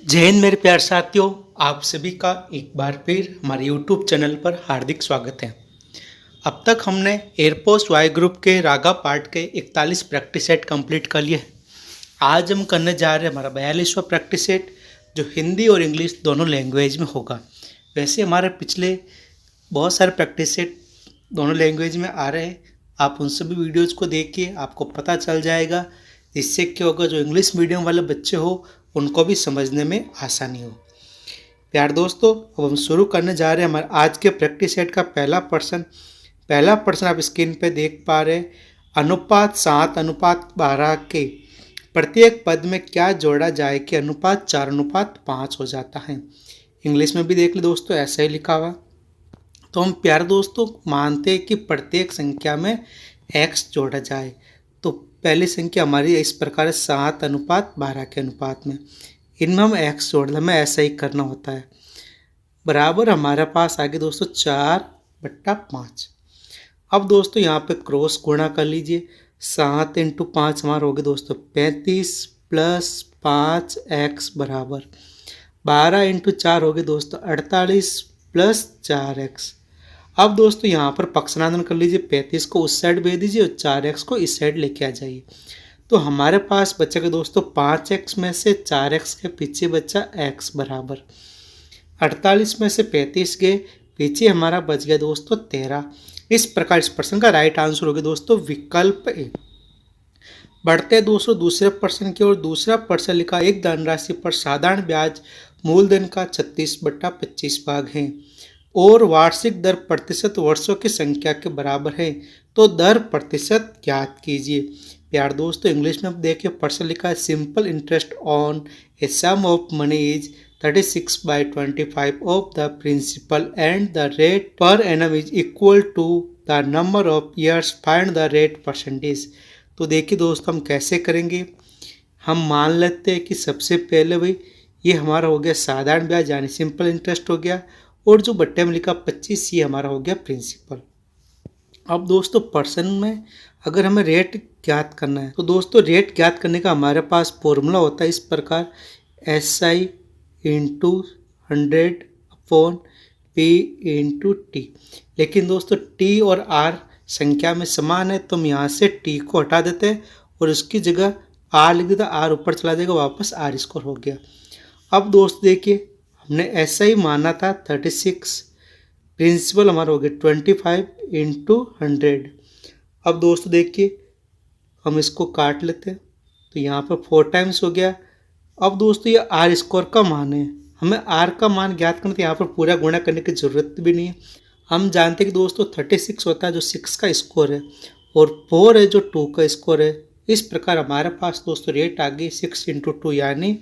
जय हिंद मेरे प्यारे साथियों, आप सभी का एक बार फिर हमारे YouTube चैनल पर हार्दिक स्वागत है। अब तक हमने एयरपोस्ट वाई ग्रुप के रागा पार्ट के 41 प्रैक्टिस सेट कंप्लीट कर लिए। आज हम करने जा रहे हैं हमारा 42वां प्रैक्टिस सेट, जो हिंदी और इंग्लिश दोनों लैंग्वेज में होगा। वैसे हमारे पिछले बहुत सारे प्रैक्टिस सेट दोनों लैंग्वेज में आ रहे हैं। आप उन सभी वीडियोज़ को देखिए, आपको पता चल जाएगा। इससे क्या होगा, जो इंग्लिश मीडियम वाले बच्चे हो उनको भी समझने में आसानी हो। प्यार दोस्तों, अब हम शुरू करने जा रहे हैं हमारे आज के प्रैक्टिस सेट का पहला प्रश्न आप स्क्रीन पे देख पा रहे हैं। अनुपात 7:12 के प्रत्येक पद में क्या जोड़ा जाए कि अनुपात 4:5 हो जाता है। इंग्लिश में भी देख ले दोस्तों, ऐसा ही लिखा हुआ। तो हम प्यारे दोस्तों मानते हैं कि प्रत्येक संख्या में x जोड़ा जाए। तो पहली संख्या हमारी इस प्रकार है 7:12 के अनुपात में। इनमें हम x जोड़ लें, हमें ऐसा ही करना होता है। बराबर हमारे पास आगे दोस्तों 4/5। अब दोस्तों यहाँ पे क्रॉस गुणा कर लीजिए। 7 × 5 हमारा हो गया दोस्तों 35 + 5x बराबर 12 × 4 हो गए दोस्तों 48 + 4x। अब दोस्तों यहाँ पर पक्षांतरण कर लीजिए। 35 को उस साइड भेज दीजिए और 4x को इस साइड लेके आ जाइए। तो हमारे पास बचेगा दोस्तों 5x में से 4x के पीछे बचा x बराबर 48 में से 35 के पीछे हमारा बच गया दोस्तों 13। इस प्रकार इस प्रश्न का राइट आंसर हो गया दोस्तों विकल्प ए। बढ़ते दोस्तों दूसरे प्रश्न की ओर। दूसरा प्रश्न लिखा, एक धनराशि पर साधारण ब्याज मूलधन का 36/25 भाग है और वार्षिक दर प्रतिशत वर्षों की संख्या के बराबर है, तो दर प्रतिशत ज्ञात कीजिए। प्यार दोस्तों इंग्लिश में देखिए प्रश्न लिखा है, simple interest on a sum of money is 36/25 of the principal and the rate per annum is equal to the number of years, find the rate percentage. तो देखिए दोस्तों हम कैसे करेंगे। हम मान लेते हैं कि सबसे पहले भाई ये हमारा हो गया साधारण ब्याज यानी सिंपल इंटरेस्ट हो गया, और जो बट्टे में लिखा 25 ये हमारा हो गया प्रिंसिपल। अब दोस्तों पर्सन में अगर हमें रेट ज्ञात करना है, तो दोस्तों रेट ज्ञात करने का हमारे पास फॉर्मूला होता है इस प्रकार, SI × 100/P × T। लेकिन दोस्तों T और R संख्या में समान है, तो हम यहाँ से T को हटा देते हैं और उसकी जगह R लिख देते हैं। R ऊपर चला जाएगा, वापस R स्क्वायर हो गया। अब दोस्त देखिए हमने ऐसा ही माना था 36, प्रिंसिपल हमारा हो गया 25 × 100। अब दोस्तों देखिए हम इसको काट लेते हैं, तो यहाँ पर 4 टाइम्स हो गया। अब दोस्तों ये R स्क्वायर का मान है, हमें R का मान ज्ञात करना, तो यहाँ पर पूरा गुणा करने की जरूरत भी नहीं है। हम जानते हैं कि दोस्तों 36 होता है जो 6 का स्क्वायर है, और 4 है जो 2 का स्क्वायर है। इस प्रकार हमारे पास दोस्तों रेट आ गई 6 × 2 यानी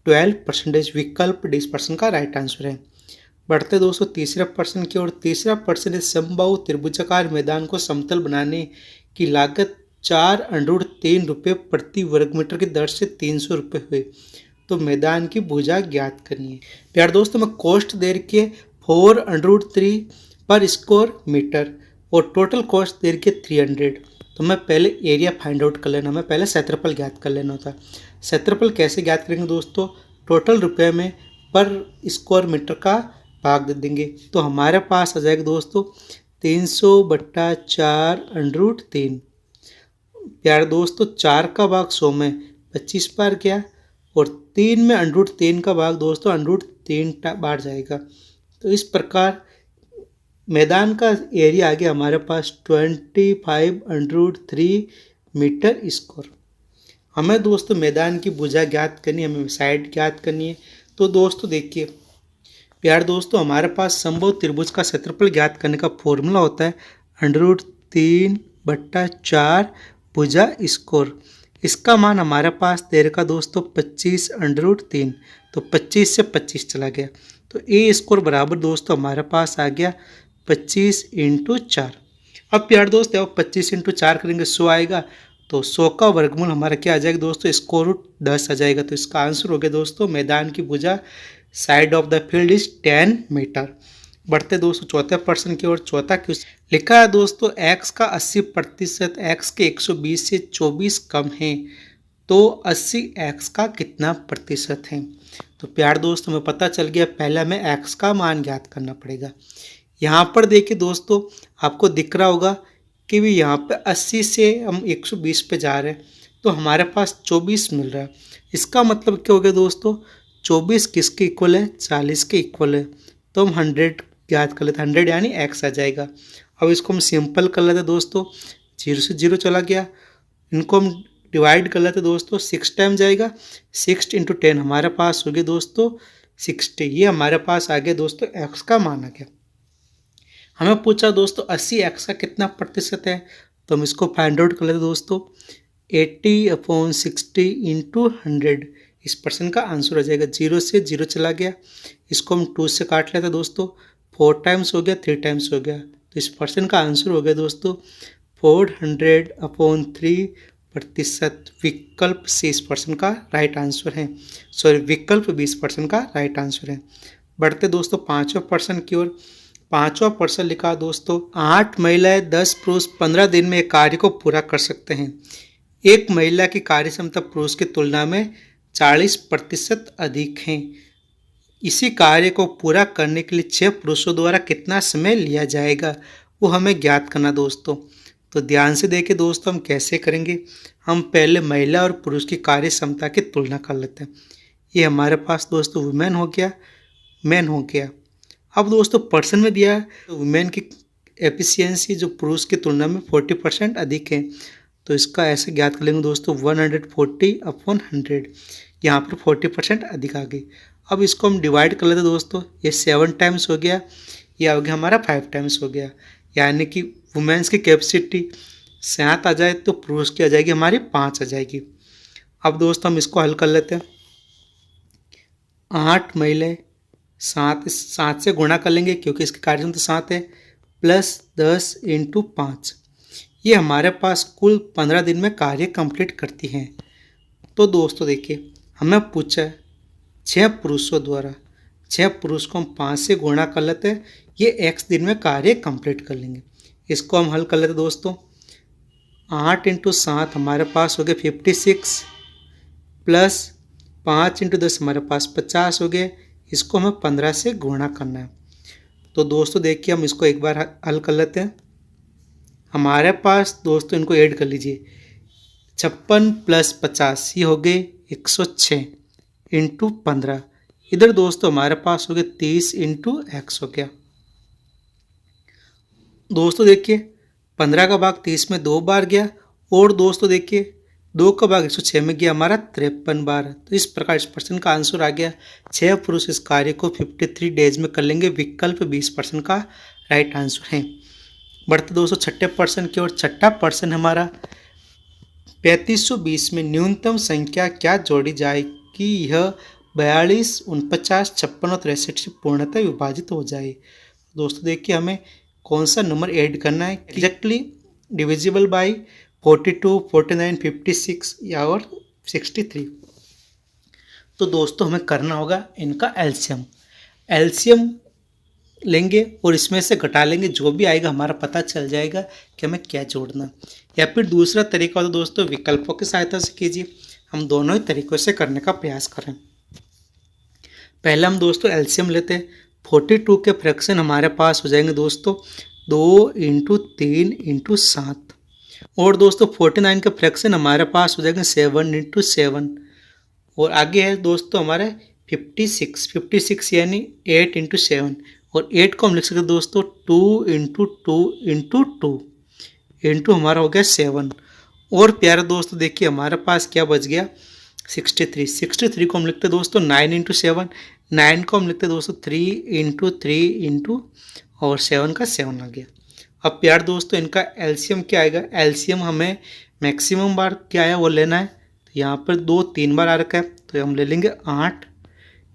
12%। विकल्प डी प्रश्न का राइट आंसर है। बढ़ते दोस्तों तीसरे प्रश्न की ओर। तीसरा प्रश्न है, समबाहु त्रिभुजाकार मैदान को समतल बनाने की लागत 4√3 रुपये प्रति वर्ग मीटर की दर से 300 रुपये हुए, तो मैदान की भुजा ज्ञात करनी है। प्यार दोस्तों मैं कॉस्ट दे रखी है 4√3 पर स्क्वायर मीटर और टोटल कॉस्ट दे रखी है 300। तो मैं पहले एरिया फाइंड आउट कर लेना, हमें पहले क्षेत्रफल ज्ञात कर लेना होता है। क्षेत्रफल कैसे ज्ञात करेंगे दोस्तों, टोटल रुपये में पर स्क्वायर मीटर का भाग दे देंगे, तो हमारे पास आ जाएगा दोस्तों 300/4√3। प्यारे दोस्तों 4 का भाग 100 में 25 बार गया, और 3 में √3 का भाग दोस्तों √3 बार जाएगा। तो इस प्रकार मैदान का एरिया आ गया हमारे पास 25√3 मीटर स्क्वायर। हमें दोस्तों मैदान की भुजा ज्ञात करनी है, हमें साइड ज्ञात करनी है। तो दोस्तों देखिए प्यार दोस्तों हमारे पास समबाहु त्रिभुज का क्षेत्रफल ज्ञात करने का फॉर्मूला होता है √3/4 भुजा स्क्वायर। इसका मान हमारे पास दे रखा दोस्तों 25√3, तो 25 से 25 चला गया, तो ए स्क्वायर बराबर दोस्तों हमारे पास आ गया 25 × 4। अब प्यार दोस्त जब 25 × 4 करेंगे 100 आएगा, तो 100 का वर्गमूल हमारा क्या आ जाएगा दोस्तों √10 आ जाएगा। तो इसका आंसर हो गया दोस्तों मैदान की भुजा side of the field is 10 metre. बढ़ते दोस्तों चौथे प्रश्न की ओर। चौथा क्वेश्चन लिखा है दोस्तों, x का 80% x के 120 से 24 कम है, तो 80x का कितना प्रतिशत है। तो प्यार दोस्त हमें पता चल गया, पहले हमें x का मान ज्ञात करना पड़ेगा। यहाँ पर देखिए दोस्तों, आपको दिख रहा होगा कि भी यहाँ पे 80 से हम 120 पे जा रहे हैं, तो हमारे पास 24 मिल रहा है। इसका मतलब क्या हो गया दोस्तों, 24 किसके इक्वल है, 40 के इक्वल है। तो हम 100 ज्ञात कर लेते हैं, 100 यानी x आ जाएगा। अब इसको हम सिंपल कर लेते हैं दोस्तों, 0 से 0 चला गया, इनको हम डिवाइड कर लेते दोस्तों, 6 टाइम जाएगा, 6 इंटू 10 हमारे पास हो गया दोस्तों 60। ये हमारे पास आ गया दोस्तों x का मान आ गया। हमें पूछा दोस्तों 80x का कितना प्रतिशत है, तो हम इसको फाइंड आउट कर लेते दोस्तों, 80/60 इंटू 100, इस परसेंट का आंसर हो जाएगा। 0 से 0 चला गया, इसको हम 2 से काट लेते दोस्तों, 4 टाइम्स हो गया, 3 टाइम्स हो गया, तो इस परसेंट का आंसर हो गया दोस्तों 400/3%। विकल्प C इस परसेंट का राइट आंसर है, सॉरी विकल्प 20% का राइट आंसर है। बढ़ते दोस्तों 5वां प्रश्न की ओर। 5वां प्रश्न लिखा दोस्तों, 8 महिलाएं 10 पुरुष 15 दिन में एक कार्य को पूरा कर सकते हैं। एक महिला की कार्य क्षमता पुरुष की तुलना में 40% अधिक है। इसी कार्य को पूरा करने के लिए 6 पुरुषों द्वारा कितना समय लिया जाएगा, वो हमें ज्ञात करना दोस्तों। तो ध्यान से देखिए दोस्तों, हम कैसे करेंगे। हम पहले महिला और पुरुष की कार्य क्षमता की तुलना कर लेते हैं। ये हमारे पास दोस्तों वुमेन हो गया, मैन हो गया। अब दोस्तों पर्सन में दिया है, तो वुमेन की एफिशिएंसी जो पुरुष की तुलना में 40% अधिक है, तो इसका ऐसे ज्ञात कर लेंगे दोस्तों 140/100, यहाँ पर 40% अधिक आ गई। अब इसको हम डिवाइड कर लेते दोस्तों, ये 7 टाइम्स हो गया, ये हो गया हमारा 5 टाइम्स हो गया, यानी कि वुमेन्स की कैपेसिटी 7 आ जाए तो पुरुष की आ जाएगी हमारी 5 आ जाएगी। अब दोस्तों हम इसको हल कर लेते हैं, 8 महिलाएं 7 से गुणा कर लेंगे क्योंकि इसकी कार्यक्षमता 7 है, प्लस 10 इंटू 5, ये हमारे पास कुल 15 दिन में कार्य कंप्लीट करती हैं। तो दोस्तों देखिए, हमें पूछा है 6 पुरुषों द्वारा, 6 पुरुष को हम 5 से गुणा कर लेते हैं, ये x दिन में कार्य कंप्लीट कर लेंगे। इसको हम हल कर लेते दोस्तों, 8 इंटू 7 हमारे पास हो गए 56, प्लस 5 इंटू 10 हमारे पास 50 हो गए। इसको हमें 15 से गुणा करना है। तो दोस्तों देखिए, हम इसको एक बार हल कर लेते हैं। हमारे पास दोस्तों इनको ऐड कर लीजिए, 56 प्लस 50 ये हो गए 106 इंटू 15, इधर दोस्तों हमारे पास हो गए 30 इंटू x हो गया। दोस्तों देखिए 15 का भाग 30 में 2 बार गया, और दोस्तों देखिए 2 का भाग 106 में गया हमारा 53 बार। तो इस प्रकार इस प्रश्न का आंसर आ गया 6 पुरुष इस कार्य को 53 डेज में कर लेंगे। विकल्प 20% का राइट आंसर है। बढ़ते दोस्तों छठे प्रश्न की ओर। छठा प्रश्न हमारा 3520 में न्यूनतम संख्या क्या जोड़ी जाए कि यह 42, 49, 56 और 63 से पूर्णतः विभाजित हो जाए। दोस्तों देखिए, हमें कौन सा नंबर ऐड करना है, एग्जैक्टली डिविजिबल बाय 42, 49, 56 या और 63। तो दोस्तों हमें करना होगा इनका एलसीएम लेंगे और इसमें से घटा लेंगे, जो भी आएगा हमारा पता चल जाएगा कि हमें क्या जोड़ना। या फिर दूसरा तरीका तो दोस्तों विकल्पों की सहायता से कीजिए। हम दोनों ही तरीकों से करने का प्रयास करें। पहले हम दोस्तों एलसीएम लेते हैं। 42 के फ्रैक्शन हमारे पास हो जाएंगे दोस्तों 2 इंटू 3 इंटू 7, और दोस्तों 49 के फ्रैक्शन हमारे पास हो जाएंगे 7 इंटू 7, और आगे है दोस्तों हमारे 56 यानी 8 इंटू 7, और 8 को हम लिख सकते हैं दोस्तों 2 इंटू 2 इंटू 2 इंटू हमारा हो गया 7। और प्यारे दोस्तों देखिए हमारे पास क्या बच गया 63 को हम लिखते हैं दोस्तों 9 इंटू 7, 9 को हम लिखते हैं दोस्तों 3 इंटू और 7 का 7 आ गया। अब प्यार दोस्तों इनका एलसीएम क्या आएगा, एलसीएम हमें मैक्सिमम बार क्या आया वो लेना है। तो यहाँ पर 2 3 बार आ रखा है, तो हम ले लेंगे 8,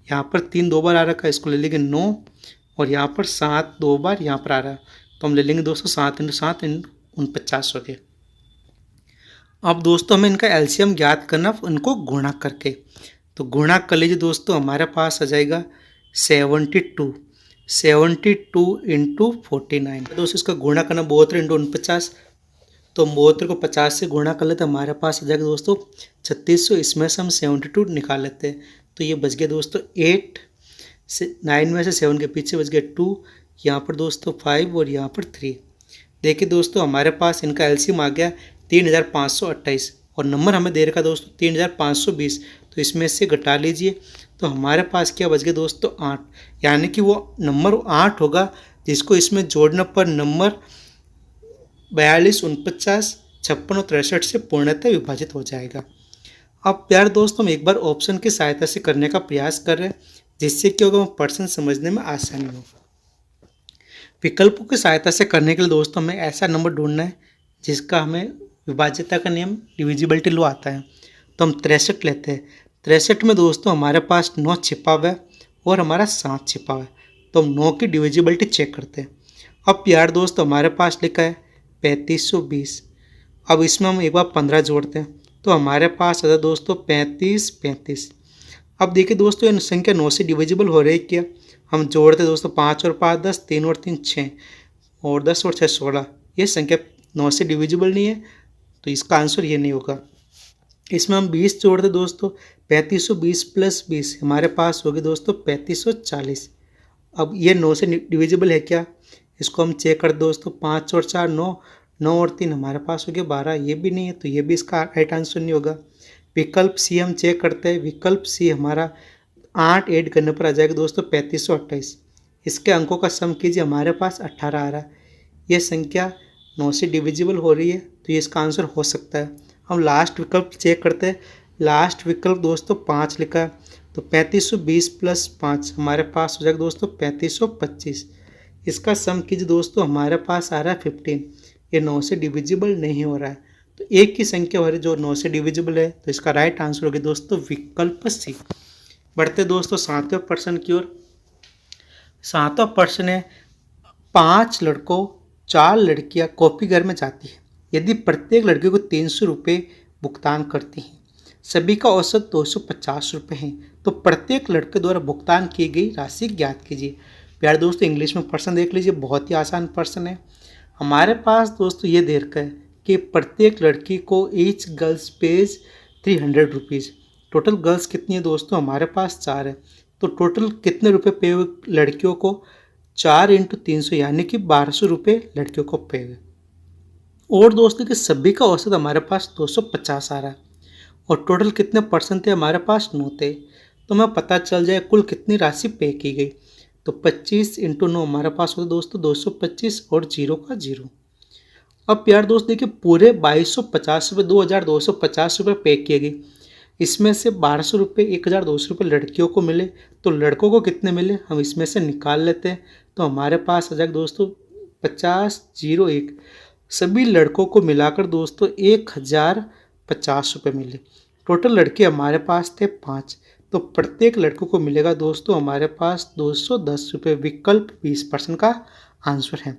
यहाँ पर 3 2 बार आ रखा है, इसको ले लेंगे 9, और यहाँ पर 7 2 बार यहाँ पर आ रहा है, तो हम ले लेंगे दोस्तों 7 इंटू 7 49 हो गए। अब दोस्तों हमें इनका एलसीएम ज्ञात करना उनको गुणा करके, तो गुणा कर लीजिए दोस्तों हमारे पास आ जाएगा 72 इंटू 49। दोस्तों इसका गुणा करना 72 इंटू 49, तो 72 को 50 से गुणा कर लेते, हमारे पास आ जाएगा दोस्तों 3600। इसमें से हम 72 निकाल लेते हैं, तो ये बच गया दोस्तों 8 से 9 में से 7 के पीछे बच गया 2, यहाँ पर दोस्तों 5 और यहाँ पर 3। देखिए दोस्तों हमारे पास इनका एलसीएम आ गया 3528 और नंबर हमें दे रखा दोस्तों 3520, तो इसमें से घटा लीजिए तो हमारे पास क्या बच गया दोस्तों 8, यानी कि वो नंबर 8 होगा जिसको इसमें जोड़ने पर नंबर 42, 49, 56 और 63 से पूर्णतः विभाजित हो जाएगा। अब प्यारे दोस्तों हम एक बार ऑप्शन की सहायता से करने का प्रयास कर रहे हैं, जिससे क्या होगा पर्सन समझने में आसानी हो। विकल्पों की सहायता से करने के लिए दोस्तों हमें ऐसा नंबर ढूंढना है जिसका हमें विभाज्यता का नियम डिविजिबिलिटी लॉ आता है। तो हम 63 लेते हैं। 63 में दोस्तों हमारे पास 9 छिपा हुआ है और हमारा 7 छिपा हुआ है, तो हम 9 की डिविजिबिलिटी चेक करते हैं। अब यार दोस्तों हमारे पास लिखा है 3520। अब इसमें हम एक बार 15 जोड़ते हैं तो हमारे पास आता है दोस्तों 35। अब देखिए दोस्तों ये संख्या 9 से डिविजिबल हो रही है क्या? हम जोड़ते दोस्तों 5 और 5 10, 3 और 3 6 और 10 और 6 16। ये संख्या 9 से डिविजिबल नहीं है, तो इसका आंसर ये नहीं होगा। इसमें हम 20 जोड़ते दोस्तों 3520 प्लस 20 हमारे पास होगी दोस्तों 3540। अब ये 9 से डिविजिबल है क्या? इसको हम चेक कर दोस्तों 5 और 4 9, 9 और 3 हमारे पास हो गया 12। ये भी नहीं है, तो ये भी इसका राइट आंसर नहीं होगा। विकल्प सी हम चेक करते हैं। विकल्प सी हमारा 8 ऐड करने पर आ जाएगा दोस्तों 3528। इसके अंकों का सम कीजिए, हमारे पास 18 आ रहा है। यह संख्या 9 से डिविजिबल हो रही है, तो ये इसका आंसर हो सकता है। हम लास्ट विकल्प चेक करते हैं। लास्ट विकल्प दोस्तों 5 लिखा है, तो 3520 प्लस 5 हमारे पास हो जाएगा दोस्तों 3525। इसका सम कीजिए दोस्तों, हमारे पास आ रहा है 15। ये 9 से डिविजिबल नहीं हो रहा है, तो एक की संख्या हो रही है जो 9 से डिविजिबल है, तो इसका राइट आंसर होगा दोस्तों विकल्प सी। बढ़ते दोस्तों 7वें प्रश्न की ओर। 7वां प्रश्न है 5 लड़कों 4 लड़कियां कॉपी घर में जाती है। यदि प्रत्येक लड़के को 300 रुपये भुगतान करती हैं, सभी का औसत 250 रुपये है, तो प्रत्येक लड़के द्वारा भुगतान की गई राशि ज्ञात कीजिए। प्यारे दोस्तों इंग्लिश में प्रश्न देख लीजिए, बहुत ही आसान प्रश्न है। हमारे पास दोस्तों ये दे रखा है कि प्रत्येक लड़की को each girls page 300 rupees. Total girls कितनी है दोस्तों? हमारे पास 4 है, तो टोटल कितने रुपए पे हुए लड़कियों को? 4 × 300 यानी कि 1200 रुपये लड़कियों को पे हुए। और दोस्तों कि सभी का औसत हमारे पास 250 आ रहा है और टोटल कितने परसेंट थे? हमारे पास 9 थे। तो हमें पता चल जाए कुल कितनी राशि पे की गई, तो 25 × 9 हमारे पास होता दोस्तों 225 और 0 का 0। अब यार दोस्त देखिए पूरे 2250 रुपये 2250 रुपये पे किए गए। इसमें से 1200 रुपये 1200 रुपये लड़कियों को मिले, तो लड़कों को कितने मिले हम इसमें से निकाल लेते हैं। तो हमारे पास आ जाएगा दोस्तों 50 0 1। सभी लड़कों को मिलाकर दोस्तों 1050 रुपये मिले। टोटल लड़के हमारे पास थे 5, तो प्रत्येक लड़कों को मिलेगा दोस्तों हमारे पास 210 रुपये। विकल्प 20% का आंसर है।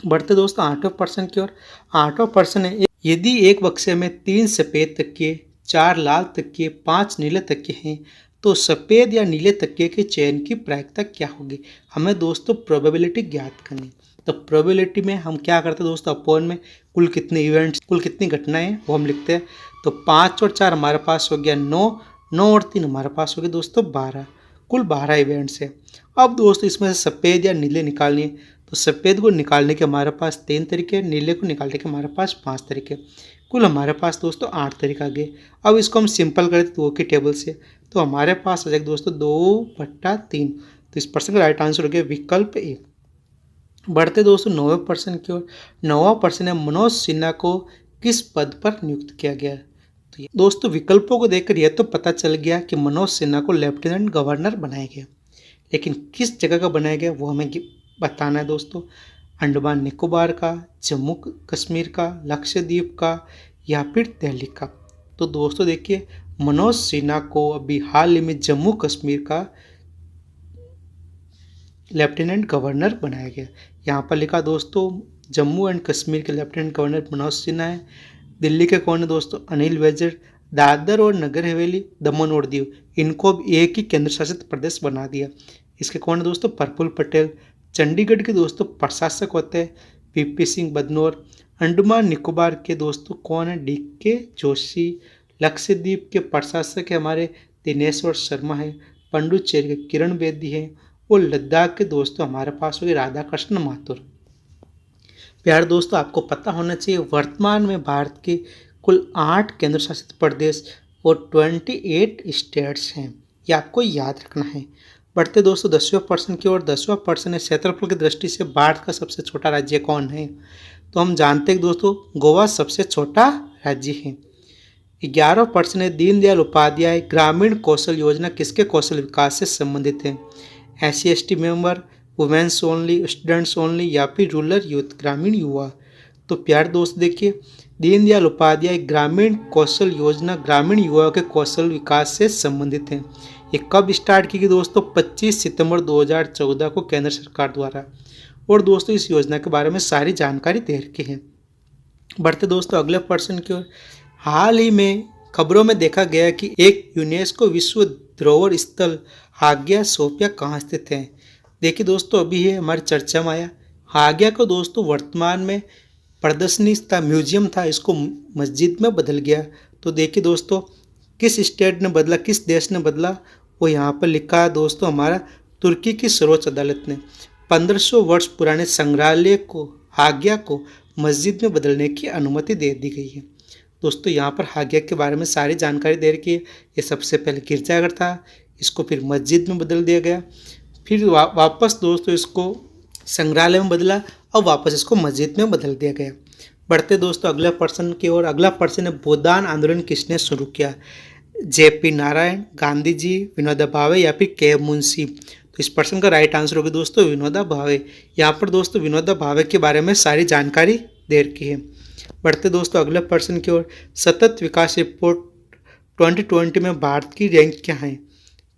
बढ़ते दोस्तों 8वें प्रश्न की ओर। 8वां प्रश्न है यदि एक बक्से में 3 सफ़ेद तकिए, 4 लाल तकिए, 5 नीले तकिए हैं, तो सफ़ेद या नीले तकिए के चयन की प्रायिकता क्या होगी? हमें दोस्तों प्रोबेबिलिटी ज्ञात करनी। तो प्रोबेबिलिटी में हम क्या करते हैं दोस्तों, अपॉन में कुल कितने इवेंट्स, कुल कितनी घटनाएं वो हम लिखते हैं। तो 5 और 4 हमारे पास हो गया 9, 9 और 3 हमारे पास हो गया दोस्तों 12। कुल 12 इवेंट्स है। अब दोस्तों इसमें से सफ़ेद या नीले निकालनी है, तो सफ़ेद को निकालने के हमारे पास 3 तरीके, नीले को निकालने के हमारे पास 5 तरीके। कुल हमारे पास दोस्तों 8 तरीका आ गए। अब इसको हम सिंपल करें 2 की टेबल से, तो हमारे पास आ जाएगा दोस्तों 2/3। तो इस प्रश्न का राइट आंसर हो गया विकल्प ए। बढ़ते दोस्तों 9वें प्रश्न की ओर। 9वां प्रश्न है मनोज सिन्हा को किस पद पर नियुक्त किया गया? तो दोस्तों विकल्पों को देखकर यह तो पता चल गया कि मनोज सिन्हा को लेफ्टिनेंट गवर्नर बनाया गया, लेकिन किस जगह का बनाया गया वो हमें बताना है दोस्तों। अंडमान निकोबार का, जम्मू कश्मीर का, लक्षद्वीप का या फिर दिल्ली का? तो दोस्तों देखिए मनोज सिन्हा को अभी हाल ही में जम्मू कश्मीर का लेफ्टिनेंट गवर्नर बनाया गया। यहाँ पर लिखा दोस्तों जम्मू एंड कश्मीर के लेफ्टिनेंट गवर्नर मनोज सिन्हा है। दिल्ली के कौन है दोस्तों? अनिल बैजल। दादर और नगर हवेली, दमन और दीव, इनको अब एक ही केंद्र शासित प्रदेश बना दिया। इसके कौन है दोस्तों? प्रफुल्ल पटेल। चंडीगढ़ के दोस्तों प्रशासक होते हैं वीपी सिंह बदनौर। अंडमान निकोबार के दोस्तों कौन है? DK जोशी। लक्षद्वीप के प्रशासक है हमारे दिनेश्वर शर्मा है। पुडुचेरी के किरण बेदी है। और लद्दाख के दोस्तों हमारे पास होगी राधाकृष्ण माथुर। प्यारे दोस्तों, आपको पता होना चाहिए वर्तमान में भारत के कुल 8 केंद्र शासित प्रदेश और 28 स्टेट्स हैं। ये आपको याद रखना है। बढ़ते दोस्तों 10वें प्रश्न की ओर। 10वां प्रश्न है, क्षेत्रफल की दृष्टि से भारत का सबसे छोटा राज्य कौन है? तो हम जानते हैं दोस्तों, गोवा सबसे छोटा राज्य है। 11वां प्रश्न है, दीनदयाल उपाध्याय ग्रामीण कौशल योजना किसके कौशल विकास से संबंधित है? SC/ST member, women's only, students only या फिर रूरल यूथ, ग्रामीण युवा। तो प्यारे दोस्त देखिए, दीनदयाल उपाध्याय ग्रामीण कौशल योजना ग्रामीण युवाओं के कौशल विकास से संबंधित है। ये कब स्टार्ट की गई दोस्तों? 25 सितंबर 2014 को केंद्र सरकार द्वारा। और दोस्तों इस योजना के बारे में सारी जानकारी दे रखी है। बढ़ते दोस्तों अगले प्रश्न की ओर। हाल ही में खबरों में देखा गया कि एक यूनेस्को विश्व धरोहर स्थल हागिया सोफिया कहाँ स्थित है? देखिए दोस्तों, अभी ये हमारी चर्चा में आया। हागिया को दोस्तों वर्तमान में प्रदर्शनी था, म्यूजियम था, इसको मस्जिद में बदल गया। तो देखिए दोस्तों, किस स्टेट ने बदला, किस देश ने बदला, वो यहाँ पर लिखा है दोस्तों, हमारा तुर्की की सर्वोच्च अदालत ने 1500 वर्ष पुराने संग्रहालय को हागिया को मस्जिद में बदलने की अनुमति दे दी गई है। दोस्तों यहाँ पर हागिया के बारे में सारी जानकारी दे रखी है। ये सबसे पहले गिरजाघर था, इसको फिर मस्जिद में बदल दिया गया, फिर वापस दोस्तों इसको संग्रहालय में बदला और वापस इसको मस्जिद में बदल दिया गया। बढ़ते दोस्तों अगला प्रश्न की ओर। अगला प्रश्न है, भूदान आंदोलन किसने शुरू किया? JP नारायण, गांधी जी, विनोबा भावे या फिर के मुंशी। तो इस प्रश्न का राइट आंसर होगा दोस्तों विनोबा भावे। यहाँ पर दोस्तों विनोबा भावे के बारे में सारी जानकारी दे रखी है। बढ़ते दोस्तों अगले प्रश्न की ओर। सतत विकास रिपोर्ट 2020 में भारत की रैंक क्या है?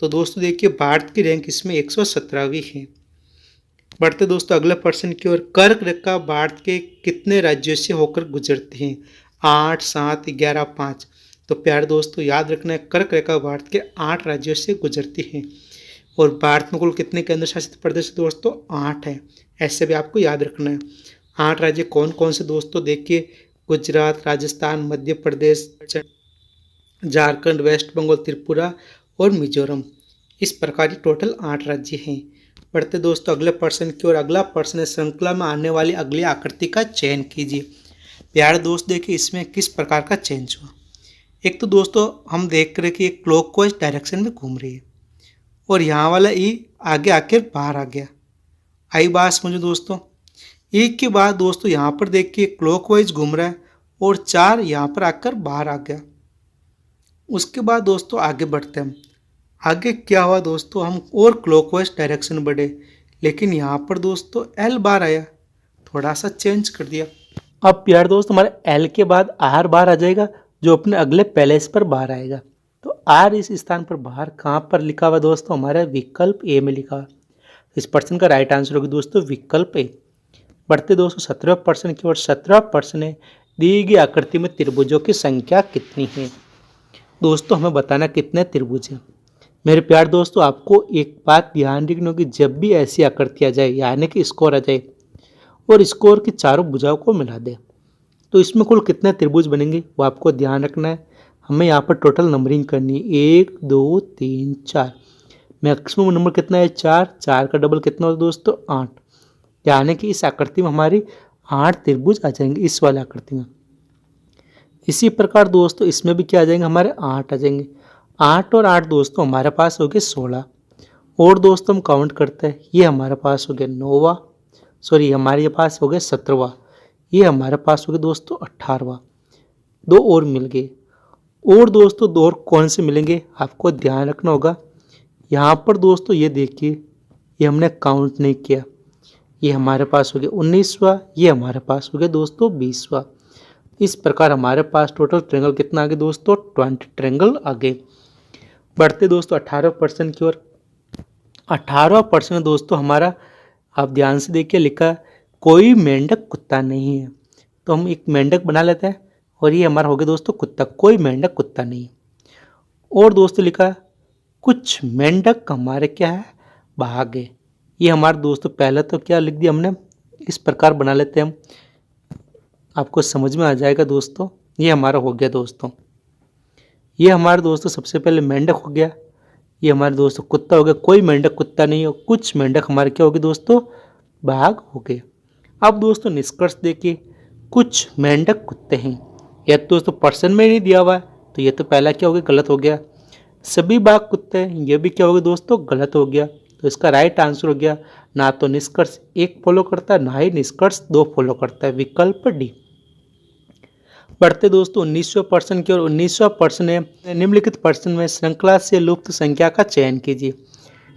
तो दोस्तों देखिए, भारत की रैंक इसमें 117वीं है। बढ़ते दोस्तों अगले प्रश्न की ओर। कर्क रेखा भारत के कितने राज्यों से होकर गुजरती है? 8, 7, 11, 5। तो प्यारे दोस्तों याद रखना है, कर्क रेखा भारत के 8 राज्यों से गुजरती है। और भारत में कुल कितने केंद्र शासित प्रदेश दोस्तों? 8 है। ऐसे भी आपको याद रखना है। 8 राज्य कौन कौन से दोस्तों? देखिए, गुजरात, राजस्थान, मध्य प्रदेश, झारखंड, वेस्ट बंगाल, त्रिपुरा और मिजोरम। इस प्रकार टोटल 8 राज्य हैं। बढ़ते दोस्तों अगले प्रश्न की ओर। अगला प्रश्न है, श्रृंखला में आने वाली अगली आकृति का चयन कीजिए। प्यारे दोस्त देखिए, इसमें किस प्रकार का चेंज हुआ। एक तो दोस्तों हम देख रहे कि एक क्लॉकवाइज डायरेक्शन में घूम रही है और यहाँ वाला ई आगे आकर बाहर आ गया। आई बात समझो दोस्तों। एक के बाद दोस्तों यहाँ पर देखिए क्लॉकवाइज घूम रहा है और 4 यहाँ पर आकर बाहर आ गया। उसके बाद दोस्तों आगे बढ़ते हैं। आगे क्या हुआ दोस्तों, हम और क्लॉकवाइज डायरेक्शन बढ़े, लेकिन यहाँ पर दोस्तों L बार आया, थोड़ा सा चेंज कर दिया। अब प्यारे दोस्त हमारे L के बाद R बार आ जाएगा, जो अपने अगले पैलेस पर बाहर आएगा। तो R इस स्थान पर बाहर कहाँ पर लिखा हुआ दोस्तों? हमारे विकल्प A में लिखा हुआ। इस प्रश्न का राइट आंसर होगा दोस्तों विकल्प A। बढ़ते दोस्तों 17वें प्रश्न की ओर। 17वां प्रश्न है, दी गई आकृति में त्रिभुजों की संख्या कितनी है? दोस्तों हमें बताना कितने त्रिभुज हैं। मेरे प्यार दोस्तों, आपको एक बात ध्यान रखनी होगी, जब भी ऐसी आकृति आ जाए यानी कि स्कोर आ जाए और स्कोर की चारों भुजाओं को मिला दे, तो इसमें कुल कितने त्रिभुज बनेंगे वो आपको ध्यान रखना है। हमें यहाँ पर टोटल नंबरिंग करनी है, 1, 2, 3, 4। मैक्सिमम नंबर कितना है? 4। 4 का डबल कितना होता है दोस्तों? 8। यानी कि इस आकृति में हमारी 8 त्रिभुज आ जाएंगे, इस वाली आकृति में। इसी प्रकार दोस्तों इसमें भी क्या आ जाएंगे? हमारे 8 आ जाएंगे। 8 और 8 दोस्तों हमारे पास हो गए 16। और दोस्तों हम काउंट करते हैं, ये हमारे पास हो गया 9वां, सॉरी हमारे पास हो गया 17वां, ये हमारे पास हो गया दोस्तों 18वां। 2 और मिल गए। और दोस्तों 2 और कौन से मिलेंगे आपको ध्यान रखना होगा। यहाँ पर दोस्तों ये देखिए, ये हमने काउंट नहीं किया, ये हमारे पास हो गया 19वां, ये हमारे पास हो गया दोस्तों 20वां। इस प्रकार हमारे पास टोटल ट्रायंगल कितना आ गया दोस्तों? 20 ट्रायंगल आ गए। बढ़ते दोस्तों 18वें प्रश्न की ओर। 18वां प्रश्न दोस्तों हमारा, आप ध्यान से देखिए, लिखा कोई मेंढक कुत्ता नहीं है। तो हम एक मेंढक बना लेते हैं और ये हमारा हो गया दोस्तों कुत्ता, कोई मेंढक कुत्ता नहीं। और दोस्तों लिखा कुछ मेंढक हमारे क्या है? भाग है। ये हमारे दोस्तों पहले तो क्या लिख दिया हमने, इस प्रकार बना लेते हैं हम, आपको समझ में आ जाएगा दोस्तों। ये हमारा हो गया दोस्तों। ये हमारे दोस्तों सबसे पहले मेंढक हो गया, ये हमारे दोस्तों कुत्ता हो गया। कोई मेंढक कुत्ता नहीं हो, कुछ मेंढक हमारे क्या हो गए दोस्तों, बाघ हो गए। अब दोस्तों निष्कर्ष देखिए, कुछ मेंढक कुत्ते हैं। यह तो दोस्तों पर्सन में नहीं दिया हुआ है, तो ये तो पहला क्या हो गया, गलत हो गया। सभी बाघ कुत्ते हैं, ये भी क्या हो गया दोस्तों, गलत हो गया। तो इसका राइट आंसर हो गया, ना तो निष्कर्ष 1 फॉलो करता है, ना ही निष्कर्ष 2 फॉलो करता है, विकल्प डी। बढ़ते दोस्तों 19वां प्रश्न की ओर। 19वां प्रश्न है, निम्नलिखित प्रश्न में श्रृंखला से लुप्त संख्या का चयन कीजिए।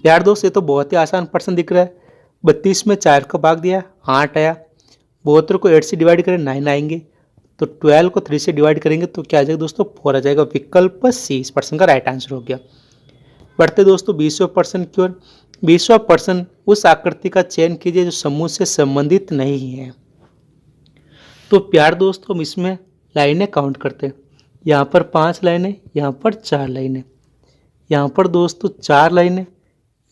यार दोस्त ये तो बहुत ही आसान प्रश्न दिख रहा है। 32 में 4 का भाग दिया, 8 आया। 72 को 8 से डिवाइड करें, 9 आएंगे। तो 12 को 3 से डिवाइड करेंगे तो क्या आ जाएगा दोस्तों, 4 आ जाएगा। विकल्प सी इस प्रश्न का राइट आंसर हो गया। बढ़ते दोस्तों 20वां प्रश्न की ओर। 20वां प्रश्न, उस आकृति का चयन कीजिए जो समूह से संबंधित नहीं है। तो प्यार दोस्तों हम इसमें लाइनें काउंट करते हैं। यहाँ पर 5 लाइनें, यहाँ पर 4 लाइनें, यहाँ पर दोस्तों 4 लाइनें,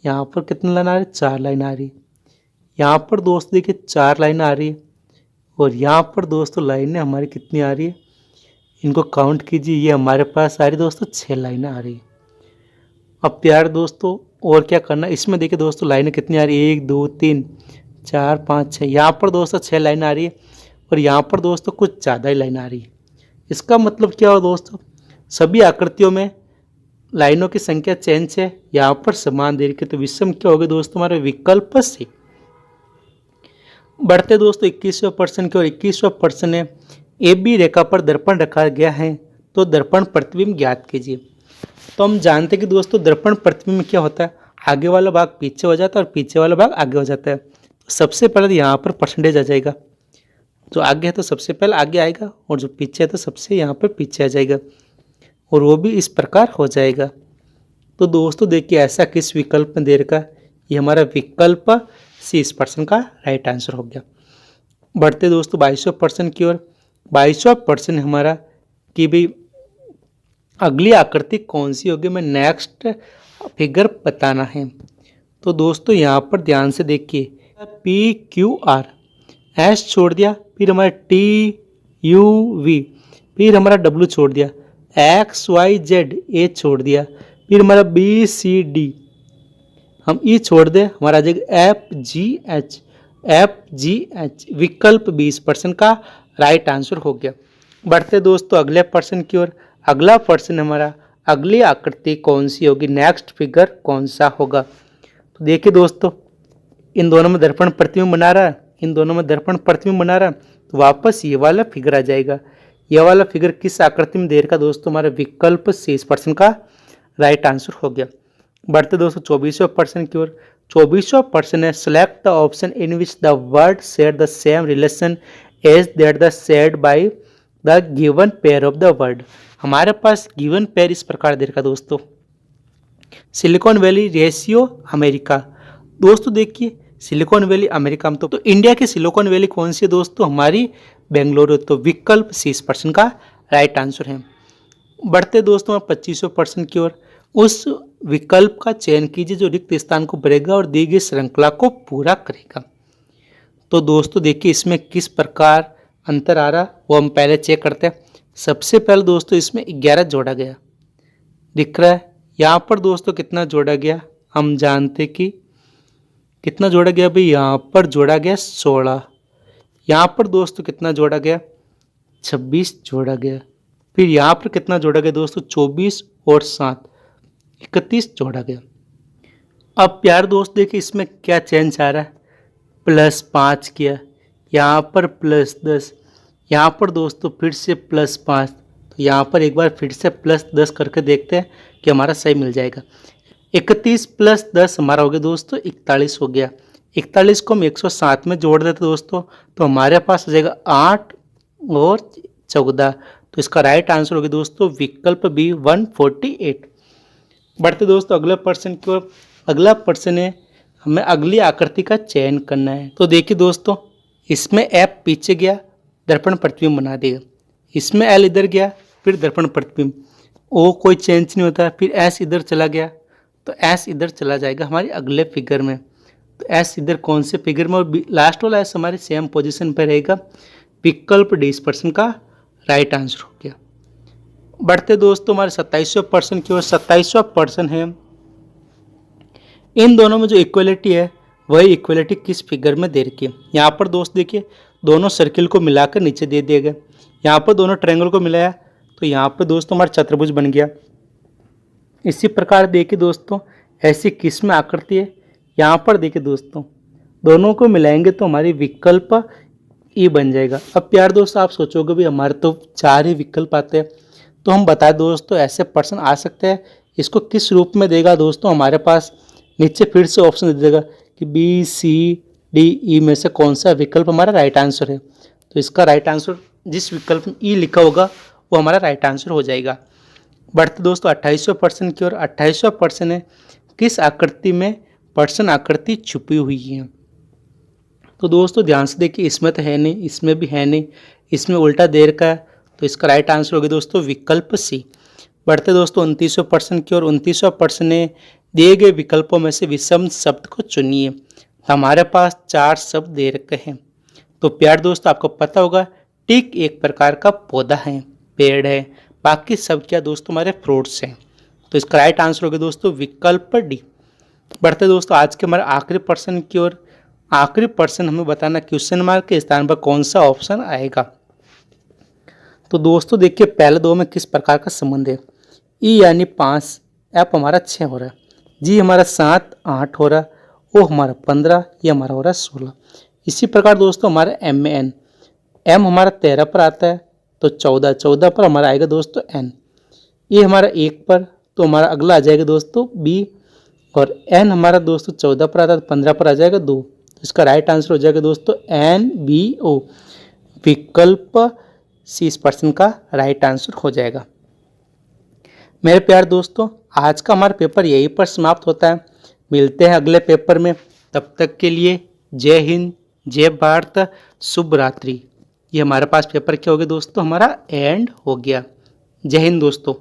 यहाँ पर कितनी लाइन आ रही है, 4 लाइन आ रही है। यहाँ पर दोस्तों देखिए 4 लाइन आ रही है, और यहाँ पर दोस्तों लाइनें हमारी कितनी आ रही है, इनको काउंट कीजिए। ये हमारे पास आ रही दोस्तों 6 लाइनें आ रही है। अब प्यार दोस्तों और क्या करना, इसमें देखिए दोस्तों लाइनें कितनी आ रही है, 1 2 3 4 5 6। यहाँ पर दोस्तों 6 लाइन आ रही है, और यहाँ पर दोस्तों कुछ ज़्यादा ही लाइन आ रही है। इसका मतलब क्या हो दोस्तों, सभी आकृतियों में लाइनों की संख्या चयन से यहाँ पर समान दे रही है। तो विषम क्या होगा दोस्तों, हमारे विकल्प से। बढ़ते दोस्तों 21वां प्रश्न की ओर। 21वां प्रश्न है, ए बी रेखा पर दर्पण रखा गया है, तो दर्पण प्रतिबिंब ज्ञात कीजिए। तो हम जानते हैं कि दोस्तों दर्पण प्रतिबिंब में क्या होता है, आगे वाला भाग पीछे हो जाता है और पीछे वाला भाग आगे हो जाता है। तो सबसे पहले यहाँ पर परसेंटेज आ जाएगा, जो आगे है तो सबसे पहले आगे आएगा, और जो पीछे है तो सबसे यहाँ पर पीछे आ जाएगा, और वो भी इस प्रकार हो जाएगा। तो दोस्तों देखिए ऐसा किस विकल्प में दे रखा है, ये हमारा विकल्प सी इस प्रश्न का राइट आंसर हो गया। बढ़ते दोस्तों 22वां प्रश्न की ओर। 22वां प्रश्न हमारा कि भाई अगली आकृति कौन सी होगी, मैं नेक्स्ट फिगर बताना है। तो दोस्तों यहाँ पर ध्यान से देखिए, पी क्यू आर, एस छोड़ दिया, फिर हमारा टी यू वी, फिर हमारा डब्ल्यू छोड़ दिया, एक्स वाई जेड ए छोड़ दिया, फिर हमारा बी सी डी हम ई छोड़ दें, हमारा आ जाएगा F G H. F G H विकल्प 20% का राइट आंसर हो गया। बढ़ते दोस्तों अगले प्रश्न की ओर। अगला प्रश्न हमारा, अगली आकृति कौन सी होगी, नेक्स्ट फिगर कौन सा होगा। तो देखिए दोस्तों इन दोनों में दर्पण प्रतिबिंब बना रहा है, इन दोनों में दर्पण प्रतिबिंब बना रहा है, तो वापस ये वाला फिगर आ जाएगा। ये वाला फिगर किस आकृति में दे रखा दोस्तों, हमारे विकल्प से इस प्रश्न का राइट आंसर हो गया। बढ़ते दोस्तों 24वां प्रश्न की ओर। 24वां प्रश्न है, select the option in which the word share the same relation as that the shared by the given pair of the word. हमारे पास गिवन पेयर इस प्रकार दे रखा दोस्तों, सिलिकॉन वैली रेशियो अमेरिका। दोस्तों देखिए सिलिकॉन वैली अमेरिका में, तो इंडिया की सिलिकॉन वैली कौन सी है दोस्तों, हमारी बेंगलुरु। तो विकल्प सी इस प्रश्न का राइट आंसर है। बढ़ते दोस्तों 25वें प्रश्न की ओर। उस विकल्प का चयन कीजिए जो रिक्त स्थान को भरेगा और दी गई श्रृंखला को पूरा करेगा। तो दोस्तों देखिए इसमें किस प्रकार अंतर आ रहा वो हम पहले चेक करते हैं। सबसे पहले दोस्तों इसमें 11 जोड़ा गया दिख रहा है। यहाँ पर दोस्तों कितना जोड़ा गया, हम जानते कि कितना जोड़ा गया भाई, यहाँ पर जोड़ा गया 16। यहाँ पर दोस्तों कितना जोड़ा गया, 26 जोड़ा गया। फिर यहाँ पर कितना जोड़ा गया दोस्तों, 24 और 7 31 जोड़ा गया। अब प्यार दोस्त देखिए इसमें क्या चेंज आ रहा है, +5 किया, यहाँ पर +10, यहाँ पर दोस्तों फिर से +5। तो यहाँ पर एक बार फिर से +10 करके देखते हैं कि हमारा सही मिल जाएगा। 31 + 10 हमारा हो गया दोस्तों 41 हो गया। 41 को हम 107 में जोड़ देते दोस्तों, तो हमारे पास हो जाएगा 8 और 14। तो इसका राइट आंसर हो गया दोस्तों विकल्प बी 148। बढ़ते दोस्तों अगला प्रश्न की ओर। अगला प्रश्न है, हमें अगली आकृति का चयन करना है। तो देखिए दोस्तों इसमें एफ पीछे गया, दर्पण प्रतिबिंब बना देगा। इसमें एल इधर गया, फिर दर्पण प्रतिबिंब, ओ कोई चेंज नहीं होता। फिर एस इधर चला गया, तो एस इधर चला जाएगा हमारी अगले फिगर में। तो एस इधर कौन से फिगर में, और लास्ट वाला एस हमारे सेम पोजीशन पर रहेगा। विकल्प डी इस प्रश्न का राइट आंसर हो गया। बढ़ते दोस्तों हमारे 27वां प्रश्न की ओर। 27वां प्रश्न है, इन दोनों में जो इक्वलिटी है वही इक्वलिटी किस फिगर में दे रखी है। यहाँ पर दोस्त देखिए दोनों सर्किल को मिलाकर नीचे दे दिया गया। यहाँ पर दोनों ट्रायंगल को मिलाया तो यहाँ पर दोस्तों हमारा चतुर्भुज बन गया। इसी प्रकार देखिए दोस्तों ऐसी किस में आकृति है, यहाँ पर देखिए दोस्तों दोनों को मिलाएंगे तो हमारी विकल्प ई बन जाएगा। अब प्यार दोस्तों आप सोचोगे भी हमारे तो 4 ही विकल्प आते हैं, तो हम बताएं दोस्तों ऐसे प्रश्न आ सकते हैं, इसको किस रूप में देगा दोस्तों। हमारे पास नीचे फिर से ऑप्शन दे देगा कि बी सी डी ई में से कौन सा विकल्प हमारा राइट आंसर है। तो इसका राइट आंसर जिस विकल्प में ई लिखा होगा वो हमारा राइट आंसर हो जाएगा। बढ़ते दोस्तों 28वें प्रश्न की ओर। 28वां प्रश्न है, किस आकृति में प्रश्न आकृति छुपी हुई है। तो दोस्तों ध्यान से देखिए इसमें तो है नहीं, इसमें भी है नहीं, इसमें उल्टा दे रखा है, तो इसका राइट आंसर होगा दोस्तों विकल्प सी। बढ़ते दोस्तों 29वें प्रश्न की ओर। 29वां प्रश्न है, दिए गए विकल्पों में से विषम शब्द को चुनिए। हमारे पास 4 शब्द दे रखे हैं। तो प्यार दोस्तों आपको पता होगा टीक एक प्रकार का पौधा है, पेड़ है, बाकी सब क्या दोस्तों हमारे फ्रूट्स हैं। तो इसका राइट आंसर होगा दोस्तों विकल्प डी। बढ़ते दोस्तों आज के हमारे आखिरी प्रश्न की ओर। आखिरी प्रश्न हमें बताना क्वेश्चन मार्क के स्थान पर कौन सा ऑप्शन आएगा। तो दोस्तों देखिए पहले दो में किस प्रकार का संबंध है। ई यानी 5, एफ हमारा 6 हो रहा है, जी हमारा 7 8 हो रहा है, ओ हमारा 15, ये हमारा हो रहा है 16। इसी प्रकार दोस्तों हमारा एम में एन, एम हमारा 13 पर आता है तो 14 पर हमारा आएगा दोस्तों एन। ये हमारा 1 पर तो हमारा अगला आ जाएगा दोस्तों बी, और एन हमारा दोस्तों 14 पर आता है तो 15 पर आ जाएगा 2। तो इसका राइट आंसर हो जाएगा दोस्तों एन बी ओ। विकल्प सी इस प्रश्न का राइट आंसर हो जाएगा। मेरे प्यार दोस्तों आज का हमारा पेपर यहीं पर समाप्त होता है। मिलते हैं अगले पेपर में, तब तक के लिए जय हिंद, जय भारत, शुभ रात्रि। ये हमारे पास पेपर क्या हो गया दोस्तों, हमारा एंड हो गया। जय हिंद दोस्तों।